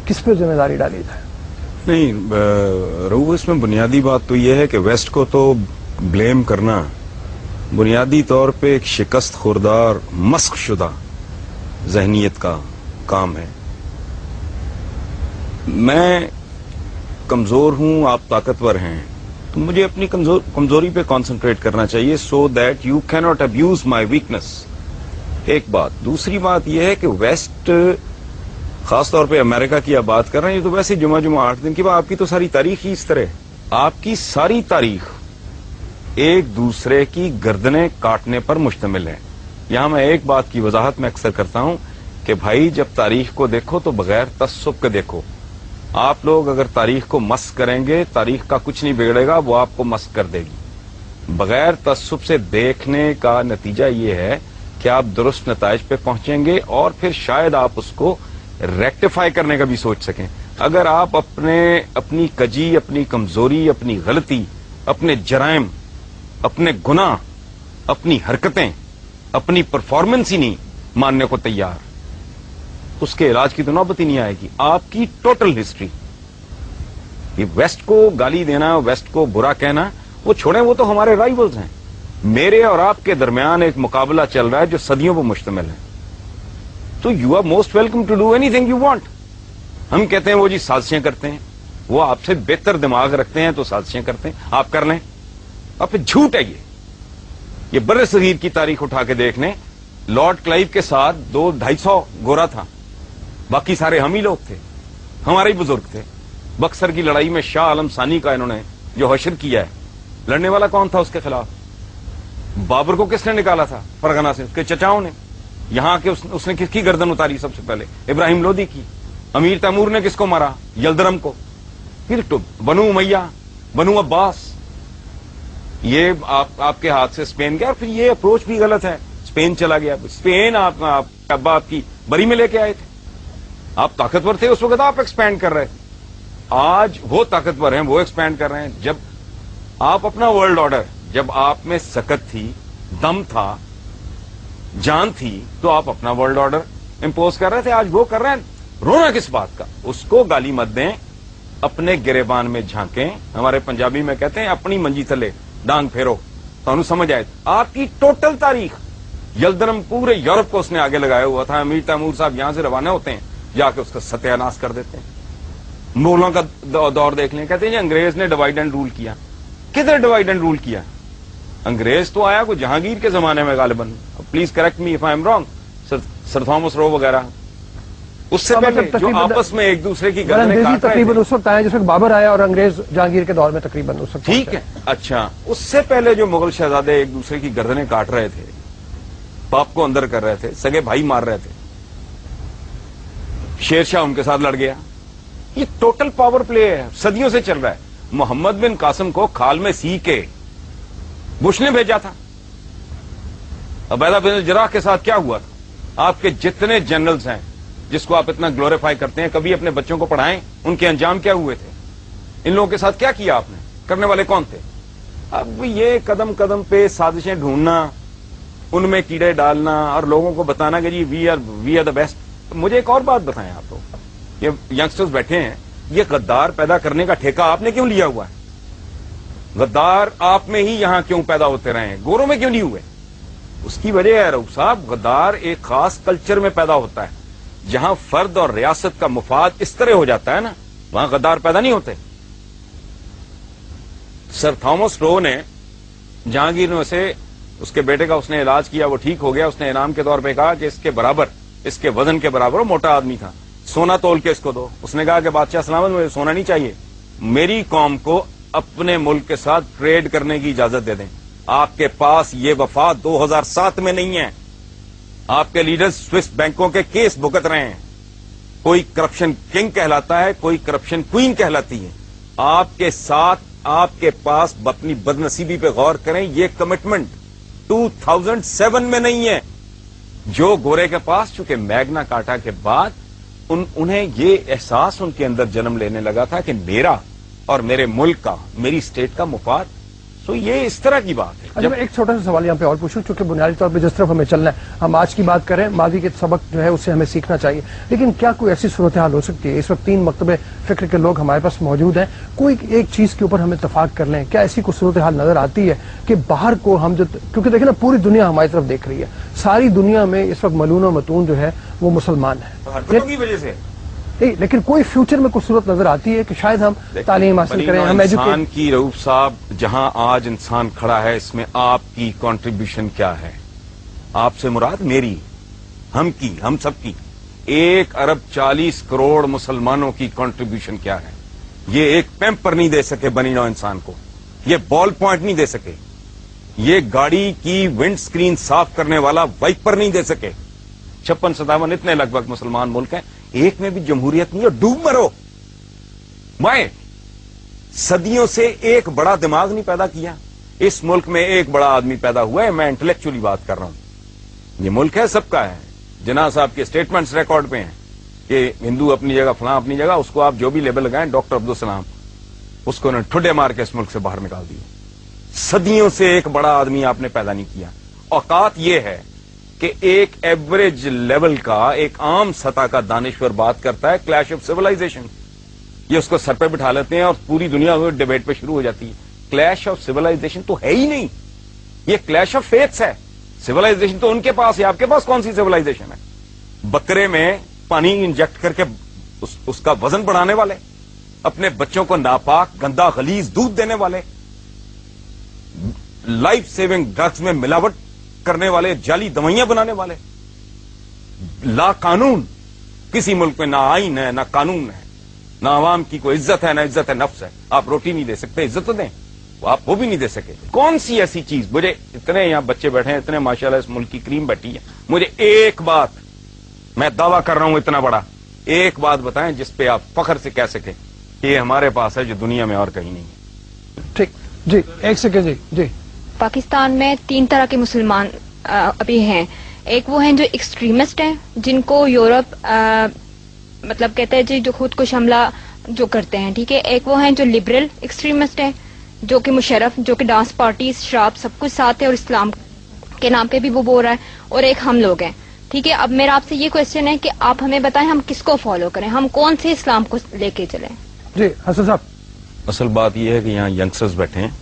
کس پہ ذمہ داری ڈالی جائے؟ نہیں رعوف، اس میں بنیادی بات تو یہ ہے کہ ویسٹ کو تو بلیم کرنا بنیادی طور پہ ایک شکست خوردار مسخ شدہ ذہنیت کا کام ہے. میں کمزور ہوں، آپ طاقتور ہیں، تو مجھے اپنی کمزوری پہ کانسنٹریٹ کرنا چاہیے سو دیٹ یو کی ناٹ ابیوز مائی ویکنس. ایک بات. دوسری بات یہ ہے کہ ویسٹ، خاص طور پہ امریکہ کی آپ بات کر رہے ہیں، یہ تو ویسے جمعہ 8 دن کی بات. آپ کی تو ساری تاریخ ہی اس طرح ہے. آپ کی ساری تاریخ ایک دوسرے کی گردنیں کاٹنے پر مشتمل ہے. یہاں میں ایک بات کی وضاحت میں اکثر کرتا ہوں کہ بھائی جب تاریخ کو دیکھو تو بغیر تعصب کے دیکھو. آپ لوگ اگر تاریخ کو مس کریں گے، تاریخ کا کچھ نہیں بگڑے گا، وہ آپ کو مس کر دے گی. بغیر تعصب سے دیکھنے کا نتیجہ یہ ہے کہ آپ درست نتائج پہ پہنچیں گے اور پھر شاید آپ اس کو ریکٹیفائی کرنے کا بھی سوچ سکیں. اگر آپ اپنی کجی، اپنی کمزوری، اپنی غلطی، اپنے جرائم، اپنے گناہ، اپنی حرکتیں، اپنی پرفارمنس ہی نہیں ماننے کو تیار، اس کے علاج کی تو نوبت ہی نہیں آئے گی. آپ کی ٹوٹل ہسٹری، یہ ویسٹ کو گالی دینا، ویسٹ کو برا کہنا، وہ چھوڑیں، وہ تو ہمارے رائیولز ہیں. میرے اور آپ کے درمیان ایک مقابلہ چل رہا ہے جو صدیوں پر مشتمل ہے. تو you are most welcome to do anything you want. ہم کہتے ہیں وہ جی سازشیں کرتے ہیں، وہ آپ سے بہتر دماغ رکھتے ہیں تو سازشیں کرتے ہیں، آپ کر لیں. اور پھر جھوٹ ہے یہ بر صغیر کی تاریخ اٹھا کے دیکھ لیں. لارڈ کلائیو کے ساتھ 200-250 گورا تھا، باقی سارے ہم ہی لوگ تھے، ہمارے ہی بزرگ تھے. بکسر کی لڑائی میں شاہ عالم ثانی کا انہوں نے جو حشر کیا ہے، لڑنے والا کون تھا اس کے خلاف؟ بابر کو کس نے نکالا تھا فرغانہ سے؟ اس کے چچاؤں نے. یہاں کے اس نے کس کی گردن اتاری سب سے پہلے؟ ابراہیم لودھی کی. امیر تیمور نے کس کو مارا؟ یلدرم کو. پھر تو بنو امیہ، بنو عباس، یہ آپ کے ہاتھ سے اسپین گیا. اور پھر یہ اپروچ بھی غلط ہے، اسپین چلا گیا. اسپین ابا آپ کی بری میں لے کے آئے تھے. آپ طاقتور تھے اس وقت، آپ ایکسپینڈ کر رہے تھے. آج وہ طاقتور ہیں، وہ ایکسپینڈ کر رہے ہیں. جب آپ اپنا ورلڈ آرڈر، جب آپ میں سکت تھی، دم تھا، جان تھی، تو آپ اپنا ورلڈ آرڈر امپوز کر رہے تھے. آج وہ کر رہے ہیں. رونا کس بات کا؟ اس کو گالی مت دیں، اپنے گریبان میں جھانکیں. ہمارے پنجابی میں کہتے ہیں اپنی منجی تھلے ڈانگ پھیرو، تو انہوں سمجھ آئے. آپ کی ٹوٹل تاریخ، یلدرم پورے یورپ کو اس نے آگے لگایا ہوا تھا. امیر تیمور صاحب یہاں سے روانہ ہوتے ہیں، جا کے اس کا ستیہ ناش کر دیتے ہیں. مغلوں کا دور دیکھ لیں، کہتے ہیں جی انگریز نے ڈیوائڈ اینڈ رول کیا. کدھر ڈیوائڈ اینڈ رول کیا؟ انگریز تو آیا کوئی جہانگیر کے زمانے میں غالباً. Please correct me if I am wrong, sir Thomas Roe وغیرہ. اس سے پہلے جو آپس میں ایک دوسرے کی گردنیں کاٹ رہے تھے، تقریباً اس وقت آیا جس وقت بابر آیا اور انگریز جہانگیر کے دور میں تقریباً اس وقت. ٹھیک ہے، اچھا. اس سے پہلے جو مغل شہزادے ایک دوسرے کی گردنیں کاٹ رہے تھے، باپ کو اندر کر رہے تھے، سگے بھائی مار رہے تھے، شیر شاہ ان کے ساتھ لڑ گیا. یہ ٹوٹل پاور پلے ہے، صدیوں سے چل رہا ہے. محمد بن قاسم کو کھال میں سی کے بش نے بھیجا تھا. عبیدہ بن الجراح کے ساتھ کیا ہوا تھا؟ آپ کے جتنے جنرلز ہیں جس کو آپ اتنا گلوریفائی کرتے ہیں، کبھی اپنے بچوں کو پڑھائیں ان کے انجام کیا ہوئے تھے؟ ان لوگوں کے ساتھ کیا کیا آپ نے؟ کرنے والے کون تھے؟ اب یہ قدم قدم پہ سازشیں ڈھونڈنا، ان میں کیڑے ڈالنا اور لوگوں کو بتانا کہ جی وی آر دا بیسٹ. مجھے ایک اور بات بتائیں آپ لوگ، یہ ینگسٹرز بیٹھے ہیں، یہ غدار پیدا کرنے کا ٹھیکہ آپ نے کیوں لیا ہوا ہے؟ غدار آپ میں ہی یہاں کیوں پیدا ہوتے رہے ہیں، گوروں میں کیوں نہیں ہوئے؟ اس کی وجہ ہے رؤوف صاحب، غدار ایک خاص کلچر میں پیدا ہوتا ہے. جہاں فرد اور ریاست کا مفاد اس طرح ہو جاتا ہے نا، وہاں غدار پیدا نہیں ہوتے. سر تھامس رو نے جہانگیر نے اسے، اس کے بیٹے کا اس نے علاج کیا، وہ ٹھیک ہو گیا. اس نے انعام کے طور پہ کہا کہ اس کے برابر، اس کے وزن کے برابر، وہ موٹا آدمی تھا، سونا تول کے اس کو دو. اس نے کہا کہ بادشاہ سلامت، مجھے سونا نہیں چاہیے، میری قوم کو اپنے ملک کے ساتھ ٹریڈ کرنے کی اجازت دے دیں. آپ کے پاس یہ وفا 2007 میں نہیں ہے. آپ کے لیڈرز سوئس بینکوں کے کیس بھگت رہے ہیں. کوئی کرپشن کنگ کہلاتا ہے، کوئی کرپشن کوئین کہلاتی ہے. آپ کے ساتھ، آپ کے پاس اپنی بدنصیبی پہ غور کریں، یہ کمٹمنٹ 2007 میں نہیں ہے. جو گورے کے پاس، چونکہ میگنا کارٹا کے بعد انہیں یہ احساس ان کے اندر جنم لینے لگا تھا کہ میرا اور میرے ملک کا، میری اسٹیٹ کا مفاد तो ये इस तरह की बात है। अच्छा, मैं एक छोटा सा सवाल यहाँ पे और पूछूं, क्योंकि बुनियादी तौर पे जिस तरफ हमें चलना है, हम आज की बात करें, माजी के सबक जो है उससे हमें सीखना चाहिए, लेकिन क्या कोई ऐसी सूरत हाल हो सकती है, इस वक्त 3 मकतबे फिक्र के लोग हमारे पास मौजूद हैं, कोई एक चीज के ऊपर हम इत्तफाक कर लें, क्या ऐसी कोई सूरत हाल नजर आती है कि बाहर को हम जो, क्योंकि देखिए ना पूरी दुनिया हमारी तरफ देख रही है, सारी दुनिया में इस वक्त मलून और मतून जो है वो मुसलमान है, हरकतों की वजह से नहीं, लेकिन कोई फ्यूचर में कुछ सूरत नजर आती है कि शायद हम तालीम हासिल करें, हम इंसान की रऊफ साहब, जहां आज इंसान खड़ा है, इसमें आपकी कंट्रीब्यूशन क्या है? आपसे मुराद मेरी, हम की, हम सबकी 1 अरब 40 करोड़ मुसलमानों की कंट्रीब्यूशन क्या है? ये एक पैम्पर नहीं दे सके बनी नौ इंसान को, ये बॉल पॉइंट नहीं दे सके, ये गाड़ी की विंड स्क्रीन साफ करने वाला वाइपर नहीं दे सके। 56-57 इतने लगभग मुसलमान मुल्क हैं, एक में भी जमहूरियत नहीं है, डूब मरो। मैं सदियों से एक बड़ा दिमाग नहीं पैदा किया, इस मुल्क में एक बड़ा आदमी पैदा हुआ है, मैं इंटेलेक्चुअली बात कर रहा हूं। ये मुल्क है, सबका है। जिन्ना साहब के स्टेटमेंट्स रिकॉर्ड पे हैं कि हिंदू अपनी जगह, फलां अपनी जगह, उसको आप जो भी लेबल लगाएं, डॉक्टर अब्दुल सलाम, उसको उन्होंने ठुड्डे मार के इस मुल्क से बाहर निकाल दिए। सदियों से एक बड़ा आदमी आपने पैदा नहीं किया। औकात यह है कि एक एवरेज लेवल का, एक आम सतह का दानिश्वर बात करता है क्लैश ऑफ सिविलाइजेशन, ये उसको सर पे बिठा लेते हैं और पूरी दुनिया में डिबेट पे शुरू हो जाती है। क्लैश ऑफ सिविलाइजेशन तो है ही नहीं, ये क्लैश ऑफ फेथ्स है। सिविलाइजेशन तो उनके पास है, आपके पास कौन सी सिविलाइजेशन है? बकरे में पानी इंजेक्ट करके उसका वजन बढ़ाने वाले, अपने बच्चों को नापाक गंदा गलीज दूध देने वाले, लाइफ सेविंग ड्रग्स में मिलावट करने वाले, जाली दवाइयां बनाने वाले, ला कानून, किसी मुल्क में ना आईन है ना कानून है, ना आवाम की कोई इज्जत है ना इज्जत है नफ्स है। आप रोटी नहीं दे सकते, इज्जत तो दें, आप वो भी नहीं दे सके। कौन सी ऐसी चीज, मुझे इतने यहां बच्चे बैठे हैं, इतने माशाल्लाह इस मुल्क की क्रीम बैठी है, मुझे एक बात, मैं दावा कर रहा हूं इतना बड़ा, एक बात बताएं जिस पे आप फख्र से कह सके कि ये हमारे पास है जो दुनिया में और कहीं नहीं है। ठीक जी, एक सेकेंड जी। पाकिस्तान में 3 तरह के मुसलमान अभी हैं। एक वो हैं जो एक्सट्रीमिस्ट हैं, जिनको यूरोप मतलब कहते हैं जी, जो खुद को हमला जो करते हैं, ठीक है। एक वो हैं जो लिबरल एक्सट्रीमिस्ट हैं, जो कि मुशर्रफ, जो कि डांस पार्टी, शराब सब कुछ साथ है और इस्लाम के नाम पे भी वो बोल रहा है। और एक हम लोग हैं, ठीक है। अब मेरा आपसे ये क्वेश्चन है कि आप हमें बताएं हम किसको फॉलो करें, हम कौन से इस्लाम को लेके चलें? जी हसन साहब, असल बात यह है कि यहाँ यंगस्टर्स बैठे हैं।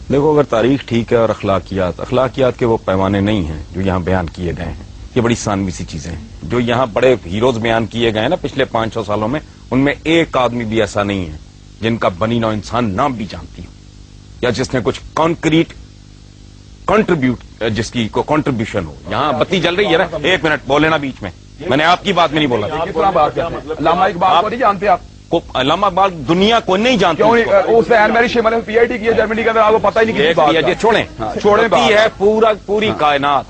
देखो, अगर तारीख ठीक है और अखलाकियात के वो पैमाने नहीं हैं जो यहाँ बयान किए गए हैं, ये बड़ी सानवी सी चीजें हैं। जो यहाँ बड़े हीरोज बयान किए गए हैं ना पिछले 500 सालों में, उनमें एक आदमी भी ऐसा नहीं है जिनका बनी नौ इंसान नाम भी जानती हो, या जिसने कुछ कॉन्क्रीट जिसकी को कंट्रीब्यूशन हो। यहाँ बत्ती जल रही है ना, 1 मिनट बोले ना बीच में, मैंने आपकी बात में नहीं बोला। अल्लामा इकबाल को नहीं जानते आप? अल्लामा इकबाल दुनिया को नहीं जानते। उसने एन मैरी शेमर ने पीएचडी किया जर्मनी के अंदर, आपको पता ही नहीं किसी बात का। छोड़े है पूरी कायनात,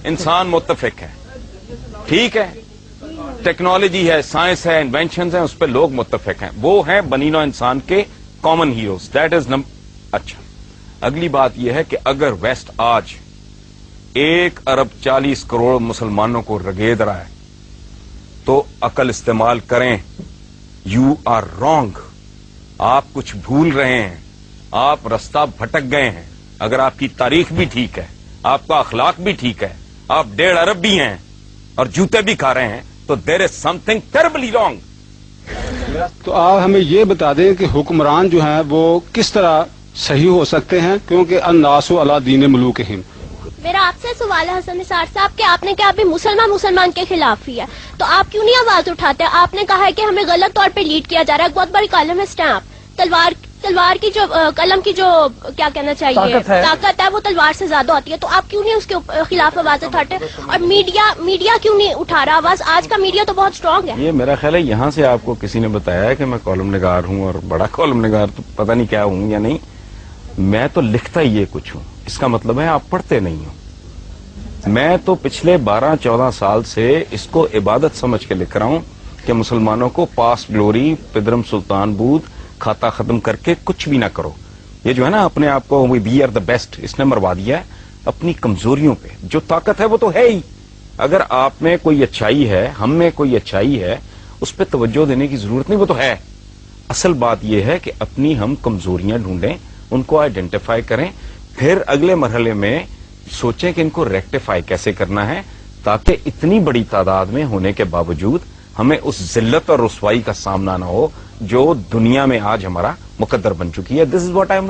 इंसान मुत्तफिक है, ठीक है। टेक्नोलॉजी है, साइंस है, इन्वेंशन है, उस पर लोग मुत्तफिक हैं। वो हैं बनीनो इंसान के कॉमन हीरोज, दैट इज अच्छा। अगली बात यह है कि अगर वेस्ट आज 1 अरब 40 करोड़ मुसलमानों को रगेद रहा है तो अकल इस्तेमाल करें। यू आर रॉन्ग, आप कुछ भूल रहे हैं, आप रास्ता भटक गए हैं। अगर आपकी तारीख भी ठीक है, आपका अखलाक भी ठीक है, आप 1.5 अरब भी हैं और जूते भी खा रहे हैं, तो there is something terribly wrong. तो आप हमें ये बता दें कि हुक्मरान जो हैं वो किस तरह सही हो सकते हैं, क्योंकि अन्नासु अला दीन मुलूकिहिम। मेरा आपसे सवाल है हसन निसार साहब कि आपने कहा अभी मुसलमान के खिलाफ ही है, तो आप क्यों नहीं आवाज उठाते? आपने कहा है कि हमें गलत तौर पे लीड किया जा रहा है। बहुत बड़ी कलम है स्टैम्प, तलवार की जो कलम की जो क्या कहना चाहिए ताकत है वो तलवार से ज्यादा होती है, तो आप क्यों नहीं उसके खिलाफ आवाज उठाते? और मीडिया क्यों नहीं उठा रहा आवाज? आज का मीडिया तो बहुत स्ट्रांग है। ये मेरा ख्याल है यहाँ से आपको किसी ने बताया है कि मैं कॉलम निगार हूँ, और बड़ा कॉलम निगार तो पता नहीं क्या हूँ या नहीं। मैं तो लिखता ही ये कुछ हूँ, इसका मतलब है आप पढ़ते नहीं हो। मैं तो पिछले 12-14 साल से इसको इबादत समझ के लिख रहा हूं कि मुसलमानों को पास ग्लोरी, पिदरम सुल्तान बूद, खाता खत्म करके कुछ भी ना करो। ये जो है ना अपने आप को वी आर द बेस्ट, इसने मरवा दिया है अपनी कमजोरियों पे। जो ताकत है वो तो है ही। अगर आप में कोई अच्छाई है, हम में कोई अच्छाई है, उस पर तवज्जो देने की जरूरत नहीं, वो तो है। اصل بات یہ ہے کہ اپنی ہم کمزوریاں ڈھونڈیں, ان کو آئیڈینٹیفائی کریں, پھر اگلے مرحلے میں سوچیں کہ ان کو ریکٹیفائی کیسے کرنا ہے, تاکہ اتنی بڑی تعداد میں ہونے کے باوجود ہمیں اس ذلت اور رسوائی کا سامنا نہ ہو جو دنیا میں آج ہمارا مقدر بن چکی ہے. دس از واٹ آئی ایم